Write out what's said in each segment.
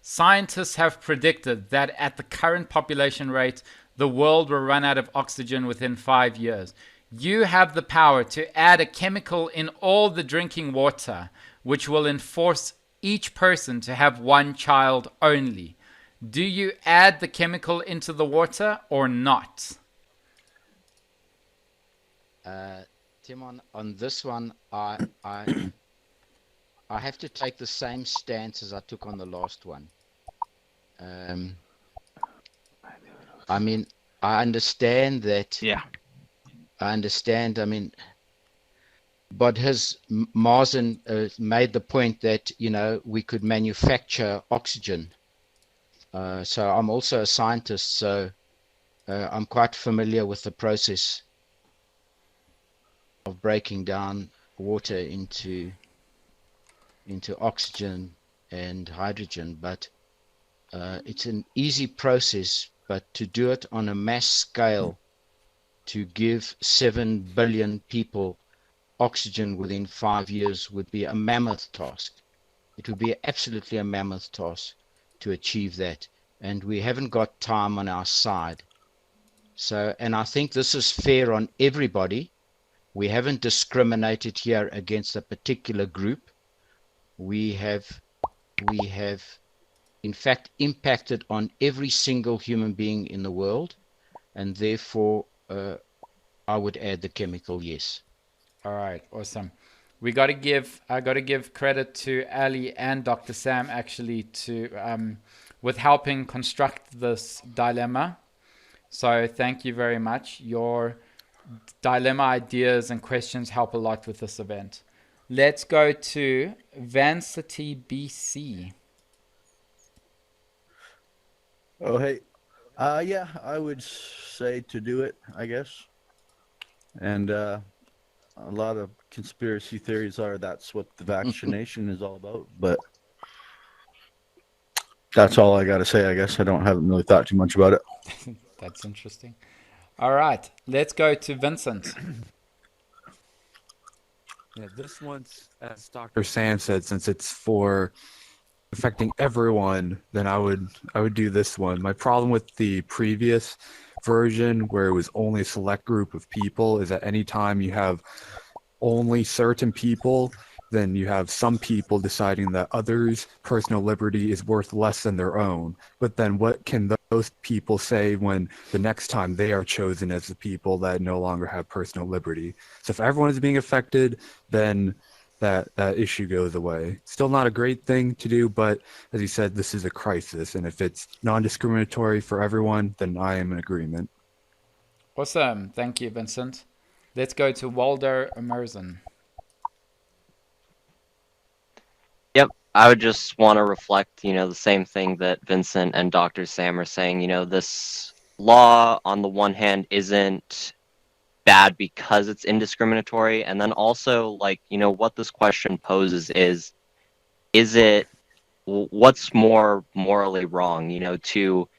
Scientists have predicted that at the current population rate, the world will run out of oxygen within 5 years. You have the power to add a chemical in all the drinking water, which will enforce each person to have one child only. Do you add the chemical into the water or not? Timon, on this one, I have to take the same stance as I took on the last one. I mean, I understand that. Yeah. I understand. I mean, but Marsden made the point that we could manufacture oxygen. So I'm also a scientist, so I'm quite familiar with the process of breaking down water into oxygen and hydrogen. But it's an easy process, but to do it on a mass scale, to give 7 billion people oxygen within 5 years would be a mammoth task. It would be absolutely a mammoth task to achieve that. And we haven't got time on our side. So, and I think this is fair on everybody. We haven't discriminated here against a particular group. We have in fact impacted on every single human being in the world, and therefore I would add the chemical, yes. All right, awesome. I got to give credit to Ali and Dr. Sam actually to with helping construct this dilemma. So thank you very much. Your dilemma ideas and questions help a lot with this event. Let's go to Vancity BC. Oh, hey. Yeah, I would say to do it, I guess. And a lot of conspiracy theories are that's what the vaccination is all about. But that's all I got to say, I guess. Haven't really thought too much about it. That's interesting. All right, let's go to Vincent. Yeah, this one's, as Dr. Sam said, since it's for affecting everyone, then I would do this one. My problem with the previous version, where it was only a select group of people, is that anytime you have only certain people, then you have some people deciding that others' personal liberty is worth less than their own. But then what can those people say when the next time they are chosen as the people that no longer have personal liberty? So if everyone is being affected, then that issue goes away. Still not a great thing to do, but as you said, this is a crisis. And if it's non-discriminatory for everyone, then I am in agreement. Awesome. Thank you, Vincent. Let's go to Waldo Emerson. Yep, I would just want to reflect, the same thing that Vincent and Dr. Sam are saying. This law on the one hand isn't bad because it's indiscriminatory, and then also, what this question poses is it, what's more morally wrong, to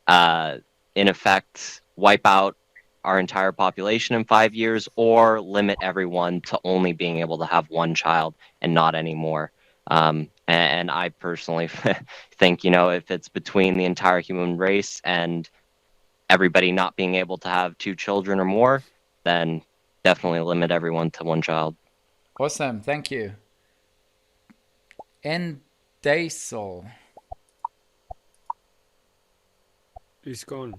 in effect wipe out our entire population in 5 years, or limit everyone to only being able to have one child and not anymore. And I personally think, if it's between the entire human race and everybody not being able to have 2 children or more, then definitely limit everyone to 1 child. Awesome. Thank you. Endasol. He's gone.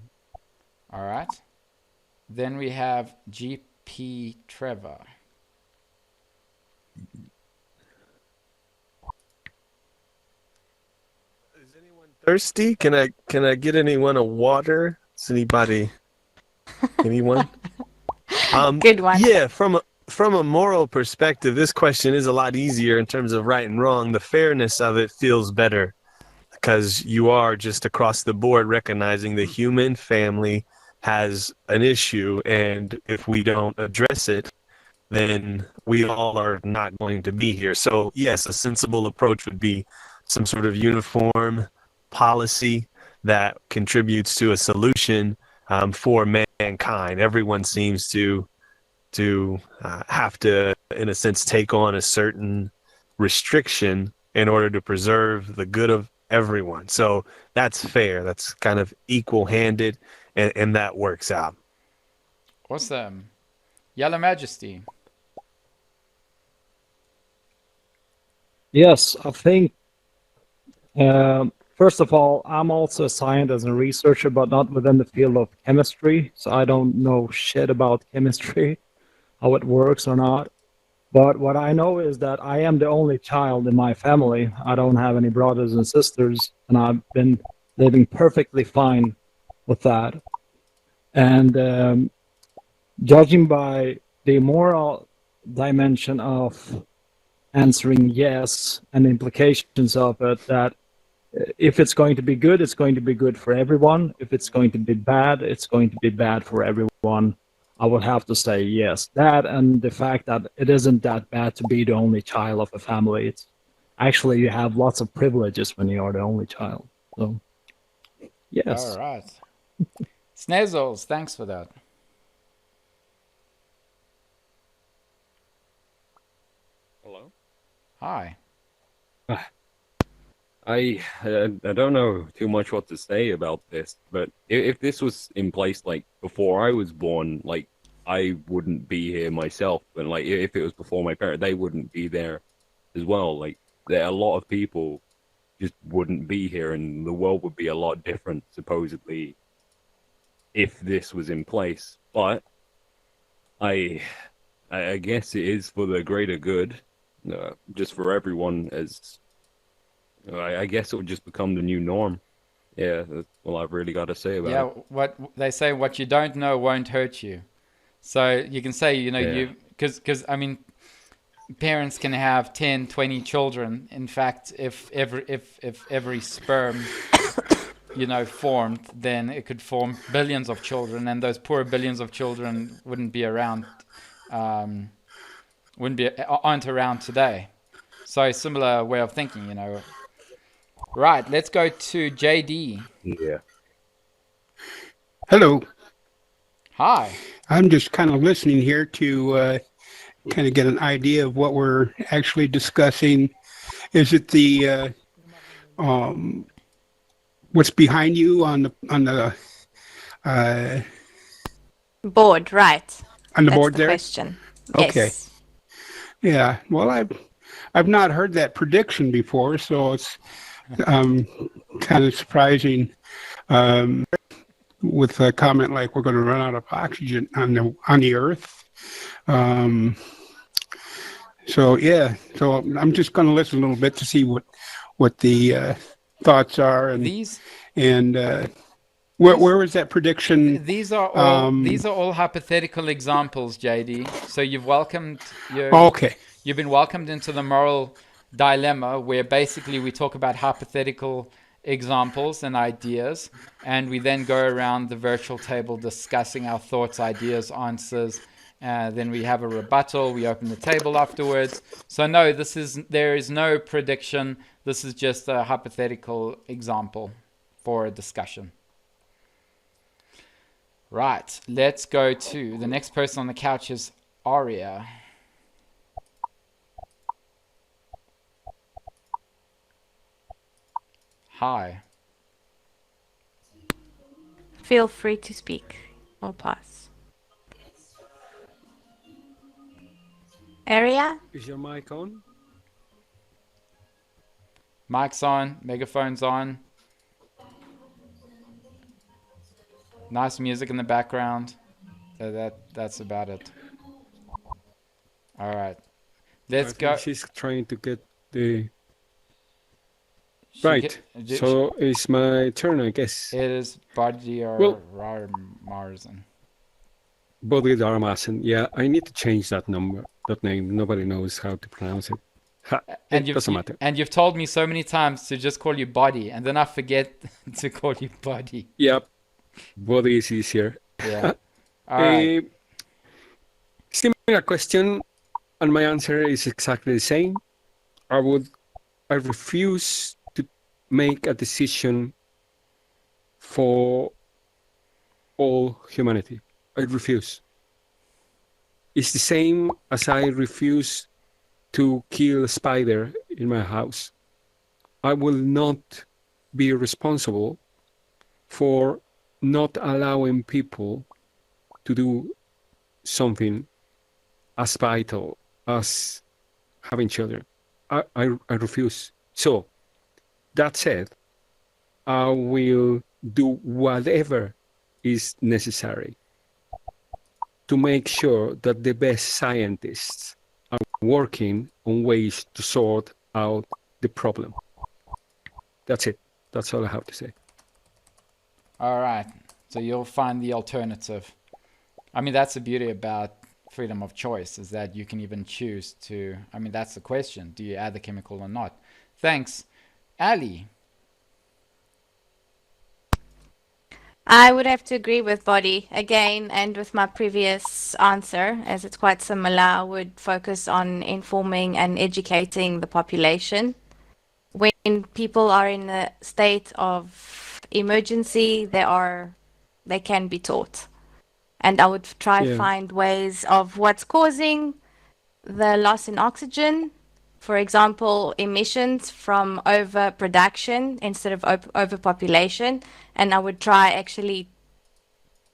All right. Then we have GP Trevor. Is anyone thirsty? Can I get anyone a water? Is anybody? Anyone? Good one. Yeah, from a moral perspective, this question is a lot easier in terms of right and wrong. The fairness of it feels better because you are just across the board recognizing the human family has an issue, and if we don't address it, then we all are not going to be here. So yes, a sensible approach would be some sort of uniform policy that contributes to a solution for mankind. Everyone seems to have to, in a sense, take on a certain restriction in order to preserve the good of everyone. So that's fair. That's kind of equal-handed, and that works out. Awesome. Yellow Majesty. Yes, I think, first of all, I'm also a scientist and researcher, but not within the field of chemistry. So I don't know shit about chemistry, how it works or not. But what I know is that I am the only child in my family. I don't have any brothers and sisters, and I've been living perfectly fine with that. And judging by the moral dimension of answering yes and the implications of it, that if it's going to be good, it's going to be good for everyone. If it's going to be bad, it's going to be bad for everyone. I would have to say yes. That and the fact that it isn't that bad to be the only child of a family. It's actually, you have lots of privileges when you are the only child. So, yes. All right. Snazzles, thanks for that. Hello? Hi. I don't know too much what to say about this, but if this was in place like before I was born, like I wouldn't be here myself, and like if it was before my parents, they wouldn't be there as well. Like there a lot of people just wouldn't be here, and the world would be a lot different supposedly if this was in place. But I guess it is for the greater good, just for everyone. As I guess it would just become the new norm. Yeah, that's all I've really got to say about Yeah, it. what they say, what you don't know won't hurt you. So you can say, you know, Yeah. you, because I mean, parents can have 10, 20 children. In fact, if every sperm, you know, formed, then it could form billions of children, and those poor billions of children wouldn't be around, aren't around today. So similar way of thinking, you know. Right, let's go to JD. Yeah. Hello. Hi. I'm just kind of listening here to kind of get an idea of what we're actually discussing. Is it the what's behind you on the uh, Board, right. on the That's board the there? question. Okay. Yes. Yeah. Well, I've not heard that prediction before, so it's kind of surprising. With a comment like we're going to run out of oxygen on the Earth. So yeah, so I'm just going to listen a little bit to see what the thoughts are, and These where was that prediction? these are all hypothetical examples, JD. So Okay. you've been welcomed into the moral dilemma, where basically we talk about hypothetical examples and ideas, and we then go around the virtual table discussing our thoughts, ideas, answers. Then we have a rebuttal. We open the table afterwards. So no, there is no prediction. This is just a hypothetical example for a discussion. Right, let's go to the next person on the couch is Aria. Hi. Feel free to speak or pass. Area? Is your mic on? Mic's on, megaphone's on. Nice music in the background. So that's about it. All right. Let's go. She's trying to get the She right. get- So it's my turn, I guess. It is Body or Well- Marzen. Bodhidharmasan. Yeah, I need to change that name. Nobody knows how to pronounce it. And It doesn't matter. And you've told me so many times to just call you Body, and then I forget to call you Body. Yep. Bodhi is easier. Yeah. All right. Similar question, and my answer is exactly the same. I refuse to make a decision for all humanity. I refuse. It's the same as I refuse to kill a spider in my house. I will not be responsible for not allowing people to do something as vital as having children. I refuse. So, that said, I will do whatever is necessary to make sure that the best scientists are working on ways to sort out the problem. That's it. That's all I have to say. All right. So you'll find the alternative. I mean, that's the beauty about freedom of choice, is that you can even choose to. I mean, that's the question. Do you add the chemical or not? Thanks. Ali. I would have to agree with Body again, and with my previous answer, as it's quite similar. I would focus on informing and educating the population. When people are in a state of emergency, they can be taught. And I would try Yeah. find ways of what's causing the loss in oxygen. For example, emissions from overproduction instead of overpopulation. And I would try actually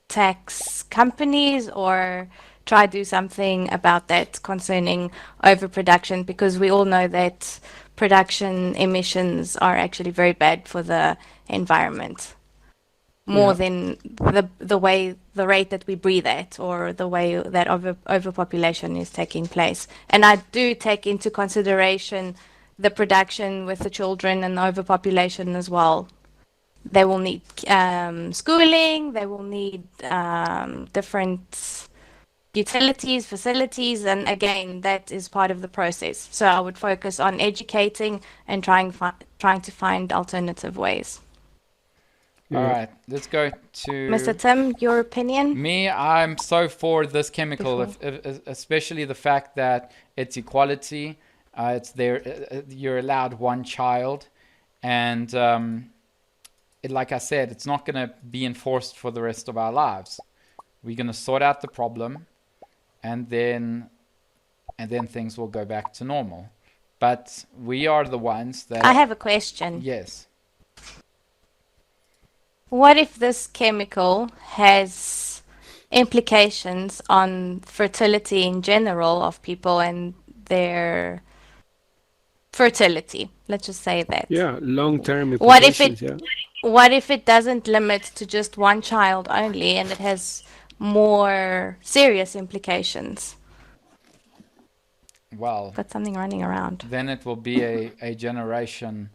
tax companies or try do something about that concerning overproduction, because we all know that production emissions are actually very bad for the environment, more Yeah. than the rate that we breathe at, or the way that overpopulation is taking place. And I do take into consideration the production with the children and the overpopulation as well. They will need schooling, they will need different utilities, facilities, and again, that is part of the process. So I would focus on educating and trying to find alternative ways. All Yeah. right. Let's go to Mr. Tim, your opinion? me. I'm so for this chemical, Before. especially the fact that it's equality. It's there. You're allowed one child, and like I said, it's not going to be enforced for the rest of our lives. We're going to sort out the problem, and then things will go back to normal. But we are the ones that. I have a question. Yes. What if this chemical has implications on fertility in general of people and their fertility? Let's just say that. Yeah. Long-term What if implications. it Yeah. what if it doesn't limit to just one child only, and it has more serious implications? Well, Got something running around. then it will be a generation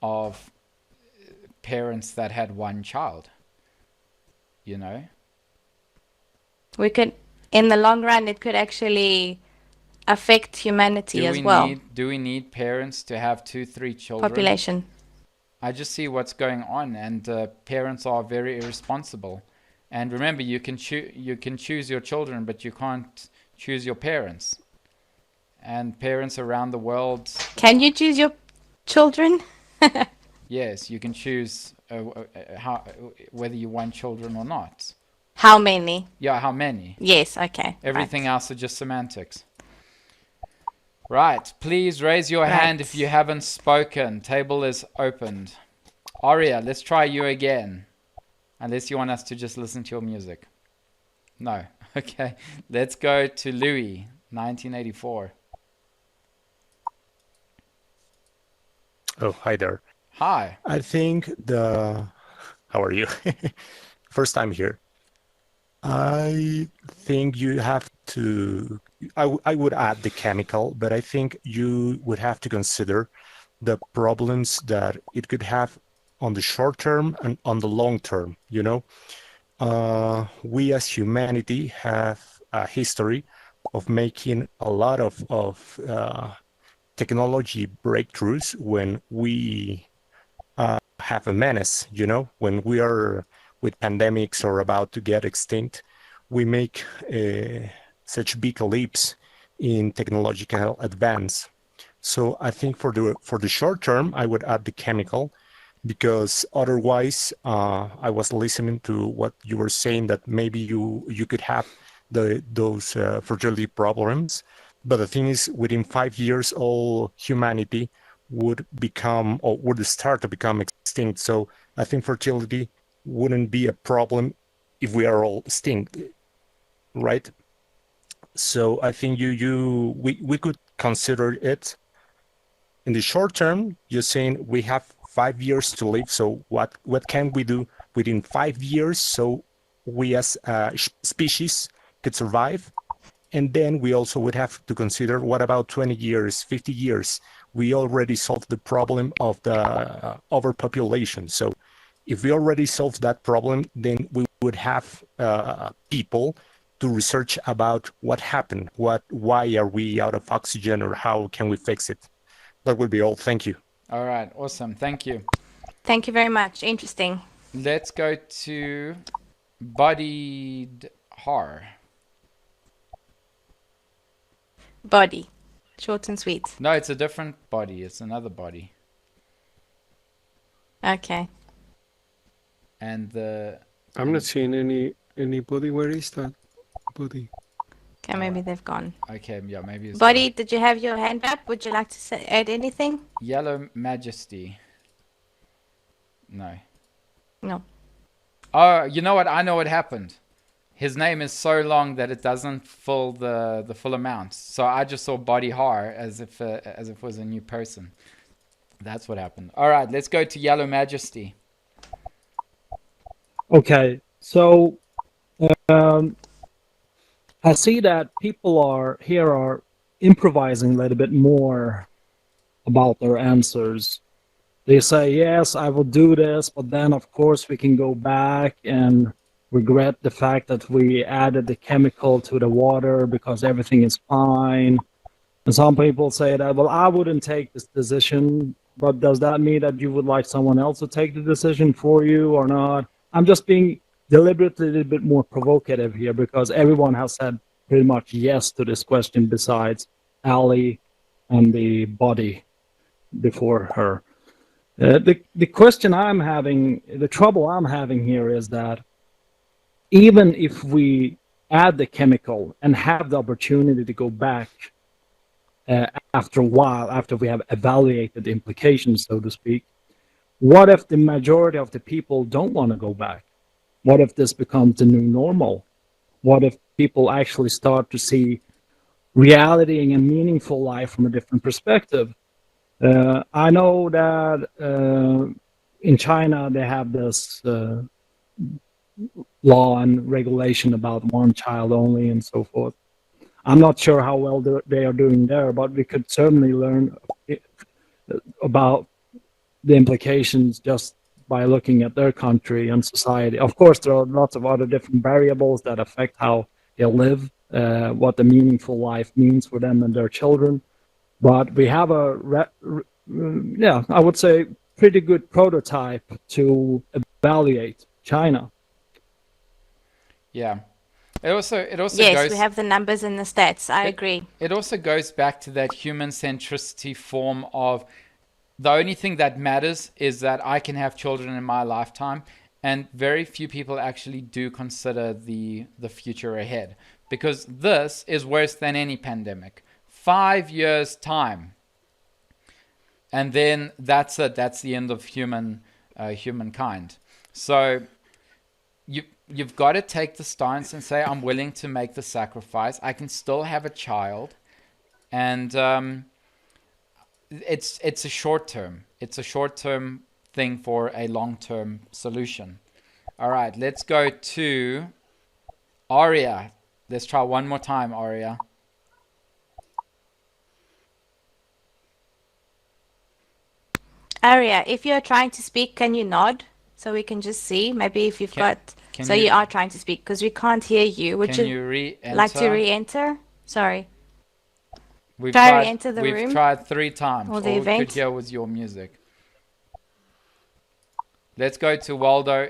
of parents that had one child. You know? We could, in the long run, it could actually affect humanity as well. Do we need parents to have 2-3 children? Population. I just see what's going on, and parents are very irresponsible. And remember, you can choose your children, but you can't choose your parents. And parents around the world, Can you choose your children? yes, you can choose whether you want children or not. How many? Yeah, how many? Yes, okay. Everything right. else are just semantics. Right, please raise your hand if you haven't spoken. Table is opened. Aria, let's try you again. Unless you want us to just listen to your music. No. Okay. Let's go to Louis, 1984. Oh, hi there. Hi. I think how are you? First time here. I think you have to, I would add the chemical, but I think you would have to consider the problems that it could have on the short term and on the long term, you know? We as humanity have a history of making a lot of technology breakthroughs when we have a menace, you know, when we are with pandemics or about to get extinct, we make such big leaps in technological advance. So I think for the short term, I would add the chemical, because otherwise, I was listening to what you were saying, that maybe you could have those fertility problems. But the thing is, within 5 years, all humanity would become, or would start to become extinct. extinct. So I think fertility wouldn't be a problem if we are all extinct, right? So I think we could consider it in the short term. You're saying we have 5 years to live. So what can we do within 5 years so we as a species could survive? And then we also would have to consider what about 20 years, 50 years? We already solved the problem of the overpopulation. So if we already solved that problem, then we would have people to research about what happened, why are we out of oxygen, or how can we fix it. That would be all. Thank you. All right, awesome. Thank you. Thank you very much. Interesting. Let's go to Bodied Har. Body. Short and sweet. No, it's a different body. It's another body. Okay. And the... I'm not seeing anybody. Where is that body? Okay, maybe they've gone. Okay, yeah, maybe it's... Body, did you have your hand up? Would you like to add anything? Yellow Majesty. No. No. Oh, you know what? I know what happened. His name is so long that it doesn't fill the full amount. So I just saw Body Har as if it was a new person. That's what happened. All right, let's go to Yellow Majesty. Okay, so I see that people are improvising a little bit more about their answers. They say, yes, I will do this, but then of course we can go back and regret the fact that we added the chemical to the water because everything is fine. And some people say that, well, I wouldn't take this decision, but does that mean that you would like someone else to take the decision for you or not? I'm just being deliberately a little bit more provocative here because everyone has said pretty much yes to this question besides Ali and the body before her. The question I'm having, the trouble I'm having here is that even if we add the chemical and have the opportunity to go back after a while, after we have evaluated the implications, so to speak, what if the majority of the people don't want to go back? What if this becomes the new normal? What if people actually start to see reality and a meaningful life from a different perspective? I know that in China they have this law and regulation about one child only and so forth. I'm not sure how well they are doing there, but we could certainly learn about the implications just by looking at their country and society. Of course, there are lots of other different variables that affect how they live, what the meaningful life means for them and their children. But we have I would say, pretty good prototype to evaluate China. Yeah. It also yes, goes... we have the numbers and the stats. I agree. It also goes back to that human centricity form of the only thing that matters is that I can have children in my lifetime, and very few people actually do consider the future ahead, because this is worse than any pandemic. 5 years time, and then that's it. That's the end of humankind. So you've got to take the stance and say, I'm willing to make the sacrifice. I can still have a child, and it's a short term. It's a short term thing for a long term solution. All right, let's go to Aria. Let's try one more time, Aria. Aria, if you're trying to speak, can you nod so we can just see? Maybe if you've got... So you are trying to speak because we can't hear you. Would you re-enter? Like to re-enter? Sorry. We've re-enter the room. We've tried 3 times. Or the All we event. could hear was your music. Let's go to Waldo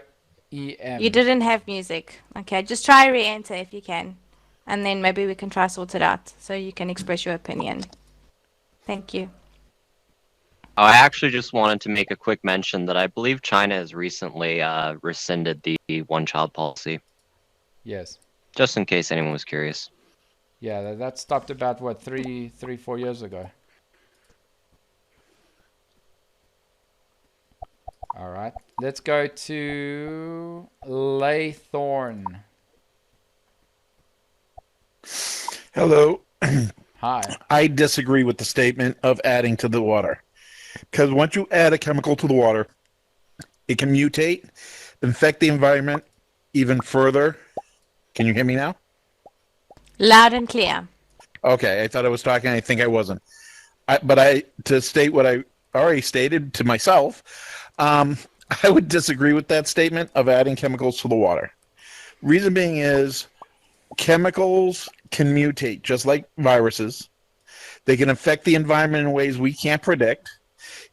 EM. You didn't have music. Okay, just try re-enter if you can. And then maybe we can try sort it out so you can express your opinion. Thank you. Oh, I actually just wanted to make a quick mention that I believe China has recently rescinded the one-child policy. Yes. Just in case anyone was curious. Yeah, that stopped about, what, 4 years ago. All right. Let's go to Laythorn. Hello. Hi. I disagree with the statement of adding to the water. Because once you add a chemical to the water, it can mutate, infect the environment even further. Can you hear me now? Loud and clear. Okay, I thought I was talking. I think I wasn't. To state what I already stated to myself, I would disagree with that statement of adding chemicals to the water. Reason being is chemicals can mutate just like viruses. They can affect the environment in ways we can't predict.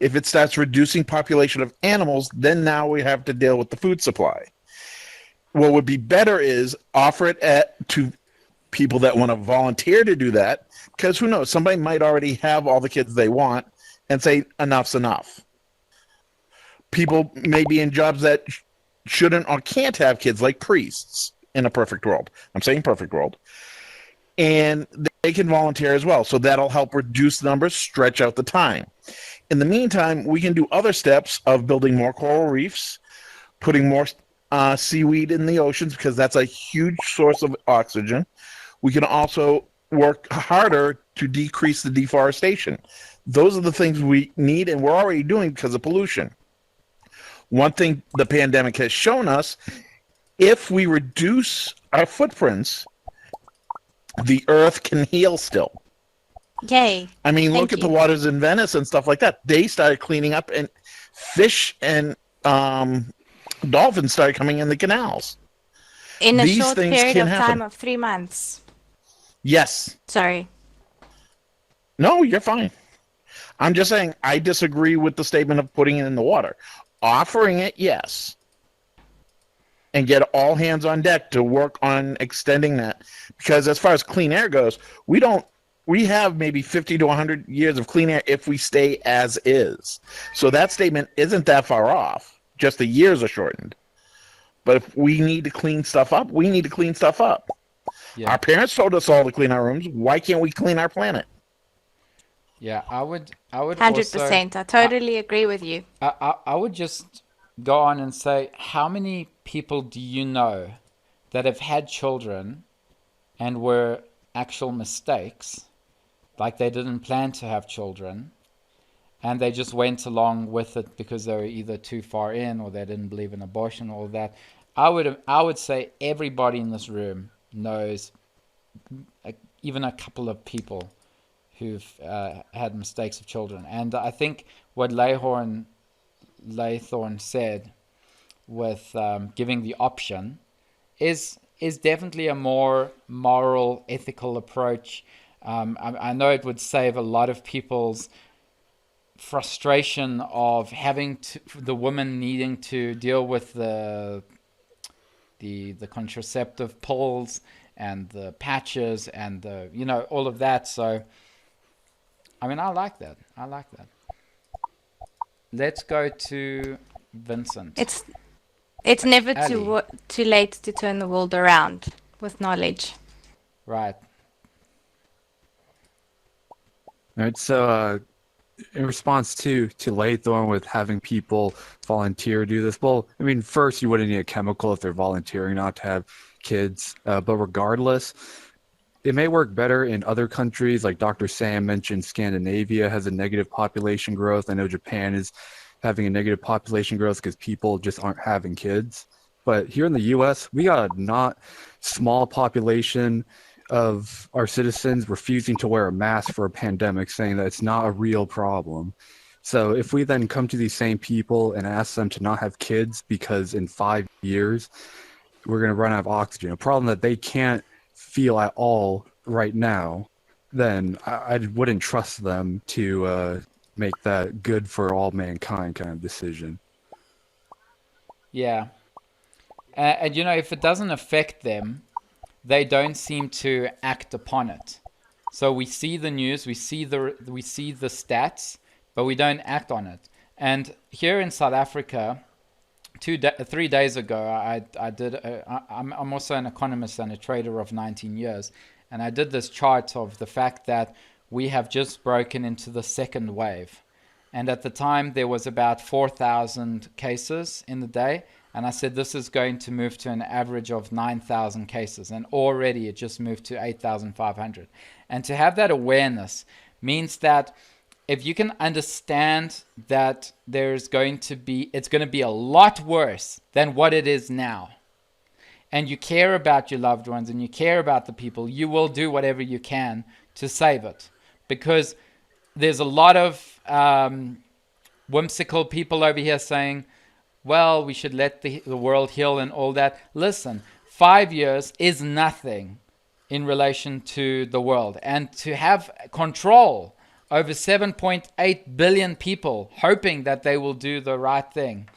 If it starts reducing population of animals, then now we have to deal with the food supply. What would be better is offer it to people that want to volunteer to do that, because who knows, somebody might already have all the kids they want and say enough's enough. People may be in jobs that shouldn't or can't have kids, like priests in a perfect world. I'm saying perfect world. And they can volunteer as well. So that'll help reduce the numbers, stretch out the time. In the meantime, we can do other steps of building more coral reefs, putting more seaweed in the oceans, because that's a huge source of oxygen. We can also work harder to decrease the deforestation. Those are the things we need, and we're already doing because of pollution. One thing the pandemic has shown us, if we reduce our footprints, the earth can heal still. Yay. I mean, Thank look at the you. waters in Venice and stuff like that. They started cleaning up, and fish and dolphins started coming in the canals. In a These short things period can of happen. time of 3 months. Yes. Sorry. No, you're fine. I'm just saying I disagree with the statement of putting it in the water. Offering it, yes. And get all hands on deck to work on extending that. Because as far as clean air goes, we have maybe 50 to 100 years of clean air if we stay as is. So that statement isn't that far off. Just the years are shortened. But if we need to clean stuff up, we need to clean stuff up. Yeah. Our parents told us all to clean our rooms. Why can't we clean our planet? Yeah, I would 100%. I totally agree with you. I would just go on and say, how many people do you know that have had children and were actual mistakes, like they didn't plan to have children, and they just went along with it because they were either too far in or they didn't believe in abortion, all that. I would say everybody in this room knows even a couple of people who've had mistakes of children. And I think what Laythorn said with giving the option is definitely a more moral, ethical approach. I know it would save a lot of people's frustration of having the woman needing to deal with the contraceptive pills and the patches and the all of that. So I mean, I like that. Let's go to Vincent. It's never Ali. too late to turn the world around with knowledge. Right. All right, so in response to Laythorn with having people volunteer to do this, well, I mean, first you wouldn't need a chemical if they're volunteering not to have kids, but regardless, it may work better in other countries. Like Dr. Sam mentioned, Scandinavia has a negative population growth. I know Japan is having a negative population growth because people just aren't having kids. But here in the U.S., we got a not small population of our citizens refusing to wear a mask for a pandemic, saying that it's not a real problem. So if we then come to these same people and ask them to not have kids because in 5 years we're going to run out of oxygen, a problem that they can't feel at all right now, then I wouldn't trust them to make that good for all mankind kind of decision. Yeah. And if it doesn't affect them, they don't seem to act upon it. So we see the news, we see the stats, but we don't act on it. And here in South Africa, 3 days ago, I'm also an economist and a trader of 19 years, and I did this chart of the fact that we have just broken into the second wave. And at the time, there was about 4,000 cases in the day. And I said, this is going to move to an average of 9,000 cases. And already it just moved to 8,500. And to have that awareness means that if you can understand that it's going to be a lot worse than what it is now, and you care about your loved ones and you care about the people, you will do whatever you can to save it. Because there's a lot of whimsical people over here saying, well, we should let the world heal and all that. Listen, 5 years is nothing in relation to the world. And to have control over 7.8 billion people hoping that they will do the right thing,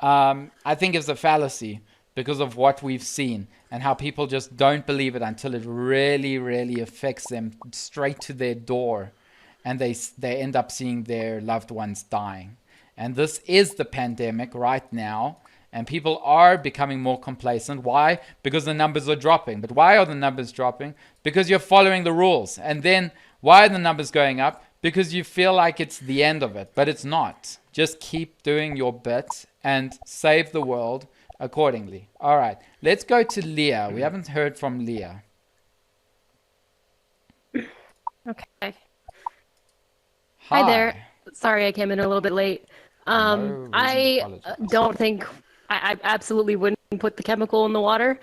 I think is a fallacy because of what we've seen and how people just don't believe it until it really, really affects them straight to their door, and they end up seeing their loved ones dying. And this is the pandemic right now, and people are becoming more complacent. Why? Because the numbers are dropping. But why are the numbers dropping? Because you're following the rules. And then why are the numbers going up? Because you feel like it's the end of it, but it's not. Just keep doing your bit and save the world accordingly. All right, let's go to Leah. We haven't heard from Leah. Okay. Hi there. Sorry I came in a little bit late. I don't think I absolutely wouldn't put the chemical in the water.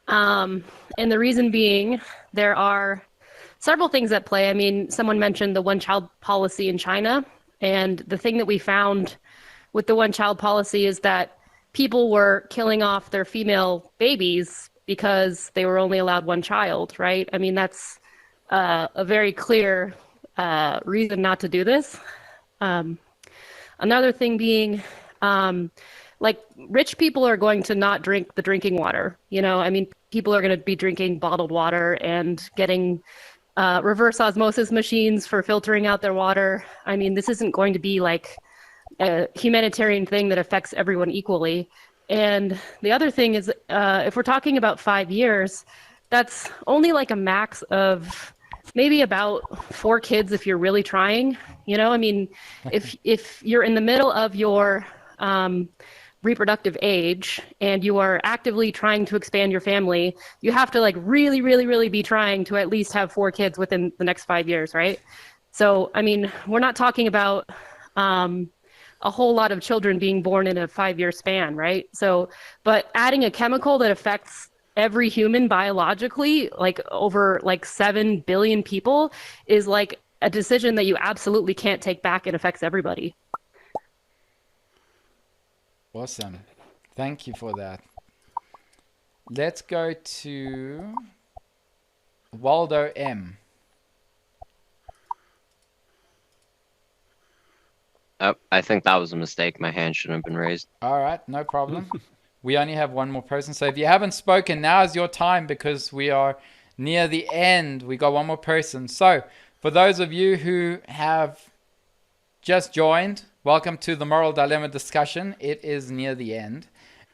And the reason being, there are several things at play. I mean, someone mentioned the one-child policy in China, and the thing that we found with the one-child policy is that people were killing off their female babies because they were only allowed one child, right? I mean, that's a very clear reason not to do this. Another thing being, like, rich people are going to not drink the drinking water. You know, I mean, people are going to be drinking bottled water and getting reverse osmosis machines for filtering out their water. I mean, this isn't going to be like a humanitarian thing that affects everyone equally. And the other thing is, if we're talking about 5 years, that's only like a max of maybe about 4 kids if you're really trying. You know, I mean, if you're in the middle of your reproductive age and you are actively trying to expand your family, you have to like really, really, really be trying to at least have 4 kids within the next 5 years, right? So, I mean, we're not talking about a whole lot of children being born in a 5-year span, right? So, but adding a chemical that affects every human biologically, like over like 7 billion people, is like a decision that you absolutely can't take back. It affects everybody. Awesome. Thank you for that. Let's go to Waldo M. Oh, I think that was a mistake. My hand shouldn't have been raised. All right, no problem. We only have one more person. So if you haven't spoken, now is your time because we are near the end. We got one more person. So for those of you who have just joined, welcome to the Moral Dilemma discussion. It is near the end.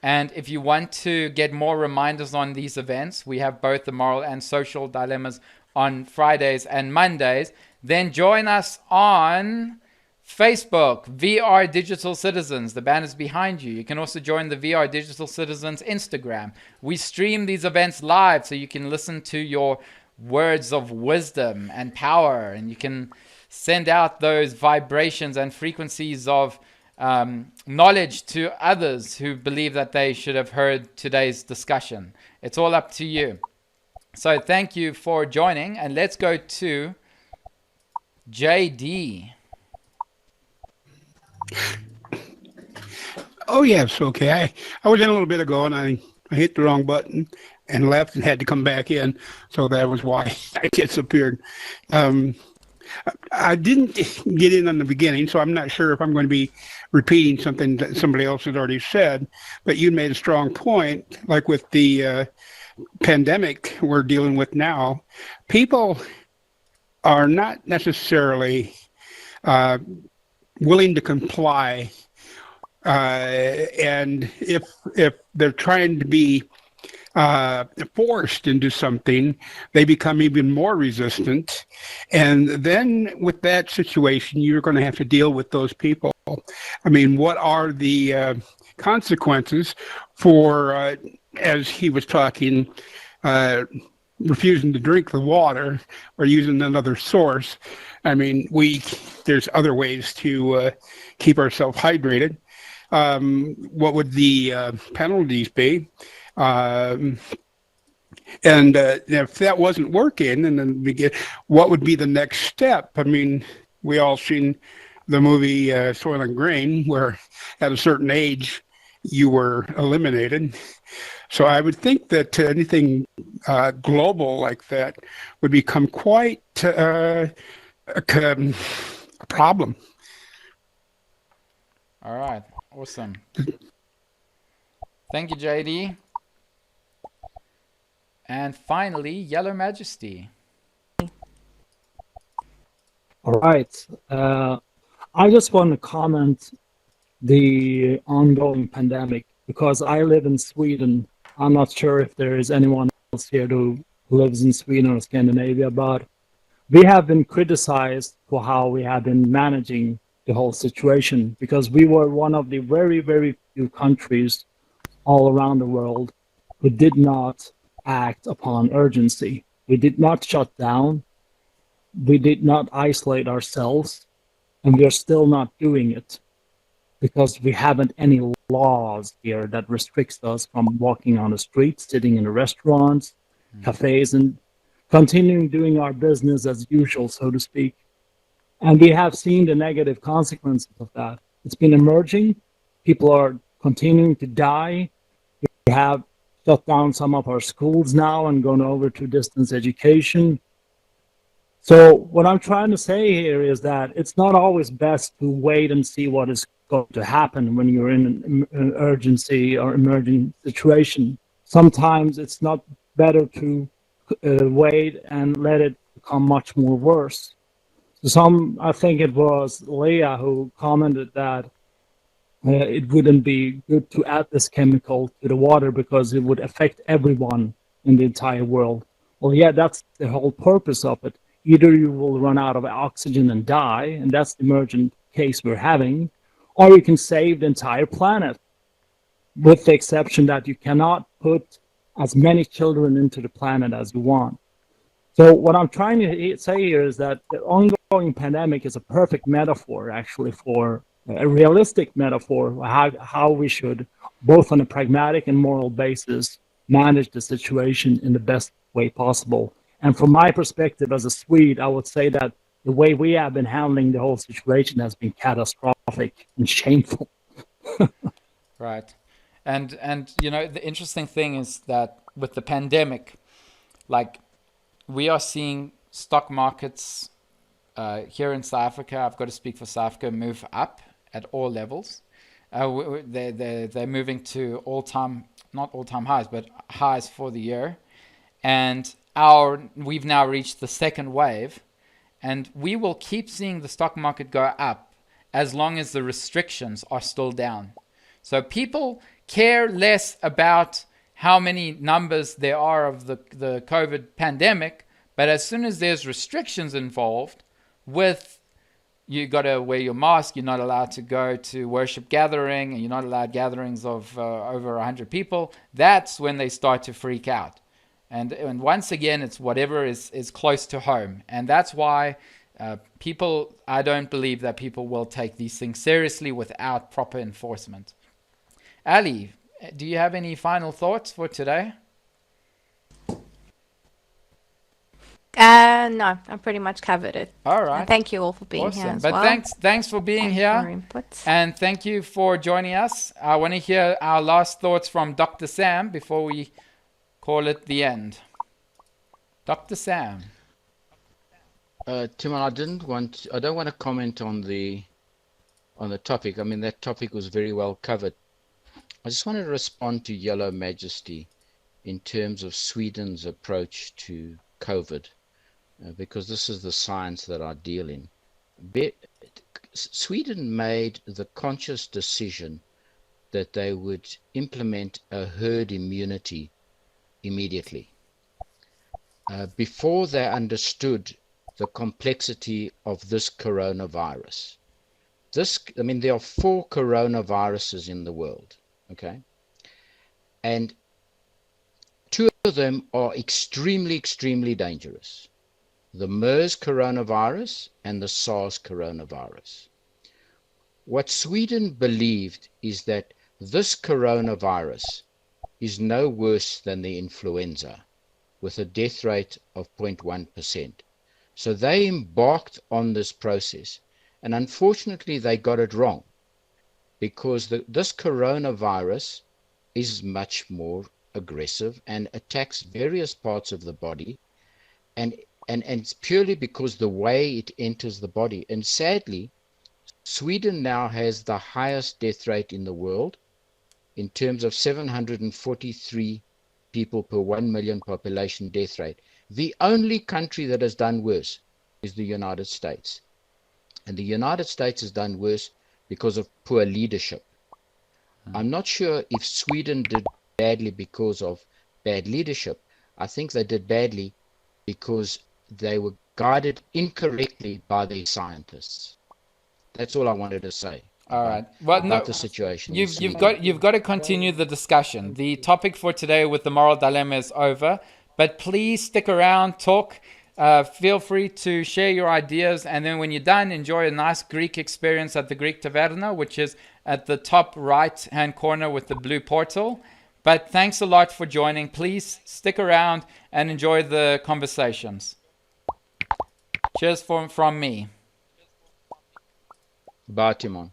And if you want to get more reminders on these events, we have both the moral and social dilemmas on Fridays and Mondays. Then join us on Facebook, VR Digital Citizens. The banner's behind you. You can also join the VR Digital Citizens Instagram. We stream these events live so you can listen to your words of wisdom and power, and you can send out those vibrations and frequencies of knowledge to others who believe that they should have heard today's discussion. It's all up to you. So thank you for joining, and let's go to JD. Oh yes, okay. I was in a little bit ago and I hit the wrong button and left and had to come back in, so that was why I disappeared. I didn't get in on the beginning, so I'm not sure if I'm going to be repeating something that somebody else has already said, but you made a strong point, like with the pandemic we're dealing with now. People are not necessarily willing to comply, and if they're trying to be forced into something, they become even more resistant. And then with that situation, you're going to have to deal with those people. I mean, what are the consequences for, as he was talking, refusing to drink the water or using another source? I mean, there's other ways to keep ourselves hydrated. What would the penalties be? And if that wasn't working, and then what would be the next step? I mean, we all seen the movie Soil and Grain, where at a certain age you were eliminated. So I would think that anything global like that would become quite a problem. All right. Awesome. Thank you, JD. And finally, Yellow Majesty. All right. I just want to comment the ongoing pandemic because I live in Sweden. I'm not sure if there is anyone else here who lives in Sweden or Scandinavia, but we have been criticized for how we have been managing the whole situation because we were one of the very, very few countries all around the world who did not act upon urgency. We did not shut down. We did not isolate ourselves, and we are still not doing it because we haven't any laws here that restricts us from walking on the streets, sitting in the restaurants, cafes, and continuing doing our business as usual, so to speak. And we have seen the negative consequences of that. It's been emerging. People are continuing to die. We have shut down some of our schools now and gone over to distance education. So what I'm trying to say here is that it's not always best to wait and see what is going to happen when you're in an urgency or emerging situation. Sometimes it's not better to wait and let it become much more worse. So I think it was Leah who commented that it wouldn't be good to add this chemical to the water because it would affect everyone in the entire world. Well, yeah, that's the whole purpose of it. Either you will run out of oxygen and die, and that's the emergent case we're having, or you can save the entire planet, with the exception that you cannot put as many children into the planet as you want. So what I'm trying to say here is that the ongoing pandemic is a perfect metaphor, actually, for a realistic metaphor, how we should, both on a pragmatic and moral basis, manage the situation in the best way possible. And from my perspective as a Swede, I would say that the way we have been handling the whole situation has been catastrophic and shameful. Right. And you know, the interesting thing is that with the pandemic, like, we are seeing stock markets here in South Africa, I've got to speak for South Africa, move up at all levels. They're moving to not all-time highs, but highs for the year. And we've now reached the second wave, and we will keep seeing the stock market go up as long as the restrictions are still down. So people care less about how many numbers there are of the COVID pandemic, but as soon as there's restrictions involved with you got to wear your mask, you're not allowed to go to worship gathering, and you're not allowed gatherings of over 100 people, that's when they start to freak out. And once again, it's whatever is close to home. And that's why I don't believe that people will take these things seriously without proper enforcement. Ali, do you have any final thoughts for today? No, I pretty much covered it. All right. And thank you all for being here as But well. thanks for being and here. for input. And thank you for joining us. I want to hear our last thoughts from Dr. Sam before we call it the end. Dr. Sam. Timon, I don't want to comment on the topic. I mean, that topic was very well covered. I just wanted to respond to Yellow Majesty in terms of Sweden's approach to COVID, because this is the science that I deal in. Sweden made the conscious decision that they would implement a herd immunity immediately. Before they understood the complexity of this coronavirus. There are 4 coronaviruses in the world, okay? And 2 of them are extremely, extremely dangerous. The MERS coronavirus and the SARS coronavirus. What Sweden believed is that this coronavirus is no worse than the influenza, with a death rate of 0.1%. So they embarked on this process, and unfortunately they got it wrong, because this coronavirus is much more aggressive and attacks various parts of the body, and it's purely because the way it enters the body. And sadly, Sweden now has the highest death rate in the world, in terms of 743 people per 1 million population death rate. The only country that has done worse is the United States. And the United States has done worse because of poor leadership. I'm not sure if Sweden did badly because of bad leadership. I think they did badly because they were guided incorrectly by their scientists. That's all I wanted to say. All right. Well, about the situation. You've got to continue the discussion. The topic for today with the moral dilemma is over, but please stick around, talk. Feel free to share your ideas, and then when you're done, enjoy a nice Greek experience at the Greek Taverna, which is at the top right-hand corner with the blue portal. But thanks a lot for joining. Please stick around and enjoy the conversations. Cheers from me. Bye, Timon.